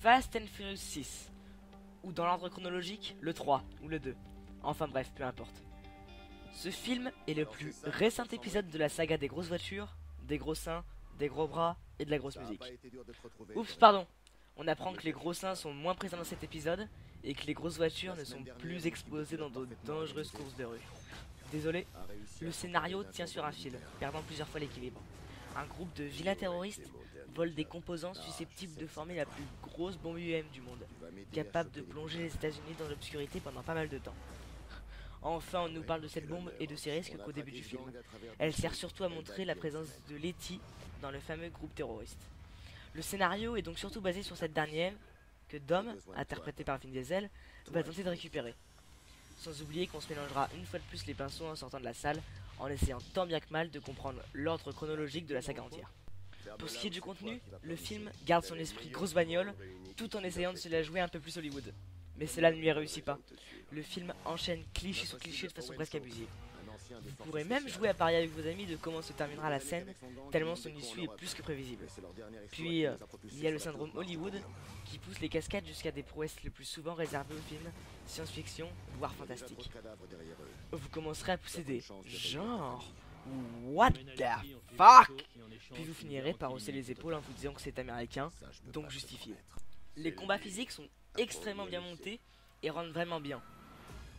Fast and Furious 6, ou dans l'ordre chronologique, le 3 ou le 2. Enfin bref, peu importe. Ce film est le plus récent épisode de la saga des grosses voitures, des gros seins, des gros bras et de la grosse musique. Oups, pardon. On apprend que les gros seins sont moins présents dans cet épisode et que les grosses voitures ne sont plus exposées dans de dangereuses courses de rue. Désolé, le scénario tient sur un fil, perdant plusieurs fois l'équilibre. Un groupe de villas terroristes vole des composants susceptibles de former la plus grosse bombe UM du monde, capable de plonger les États-Unis dans l'obscurité pendant pas mal de temps. Enfin, on nous parle de cette bombe et de ses risques qu'au début du film. Elle sert surtout à montrer la présence de Letty dans le fameux groupe terroriste. Le scénario est donc surtout basé sur cette dernière, que Dom, interprété par Vin Diesel, va tenter de récupérer. Sans oublier qu'on se mélangera une fois de plus les pinceaux en sortant de la salle, en essayant tant bien que mal de comprendre l'ordre chronologique de la saga entière. Pour ce qui est du contenu, le film garde son esprit grosse bagnole, tout en essayant de se la jouer un peu plus Hollywood. Mais cela ne lui réussit pas. Le film enchaîne cliché sur cliché de façon presque abusive. Vous pourrez même jouer à parier avec vos amis de comment se terminera la scène, tellement son issue est plus que prévisible. Puis, il y a le syndrome Hollywood, qui pousse les cascades jusqu'à des prouesses le plus souvent réservées aux films science-fiction, voire fantastique. Vous commencerez à pousser des genre what the fuck, puis vous finirez par hausser les épaules en vous disant que c'est américain, donc justifié. Les combats physiques sont extrêmement bien montés et rendent vraiment bien.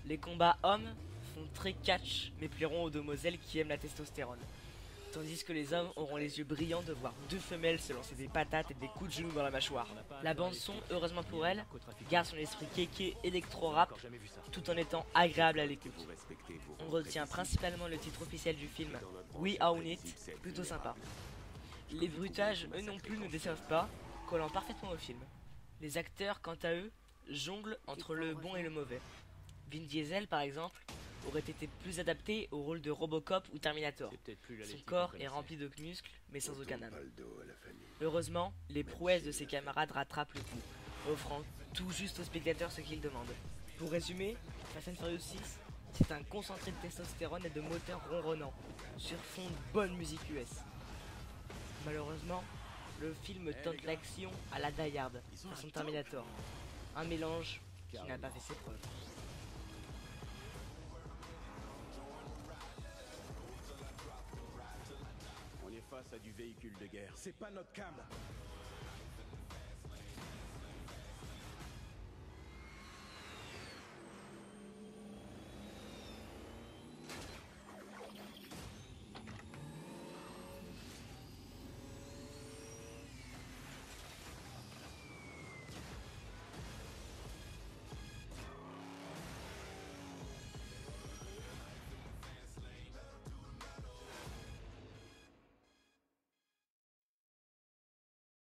Les combats hommes font très catch mais plairont aux demoiselles qui aiment la testostérone. Tandis que les hommes auront les yeux brillants de voir deux femelles se lancer des patates et des coups de genoux dans la mâchoire. La bande son, heureusement pour elle, garde son esprit kéké électro-rap tout en étant agréable à l'écoute. On retient principalement le titre officiel du film, We Own It, plutôt sympa. Les bruitages, eux non plus, ne déçoivent pas, collant parfaitement au film. Les acteurs, quant à eux, jonglent entre le bon et le mauvais. Vin Diesel, par exemple, aurait été plus adapté au rôle de Robocop ou Terminator. Son corps est rempli de muscles, mais sans aucun âme. Heureusement, les prouesses de ses camarades rattrapent le coup, offrant tout juste aux spectateurs ce qu'ils demandent. Pour résumer, Fast and Furious 6, c'est un concentré de testostérone et de moteurs ronronnants, sur fond de bonne musique US. Malheureusement, le film tente l'action à la Die Hard, façon Terminator. Un mélange qui n'a pas fait ses preuves. On est face à du véhicule de guerre. C'est pas notre cam.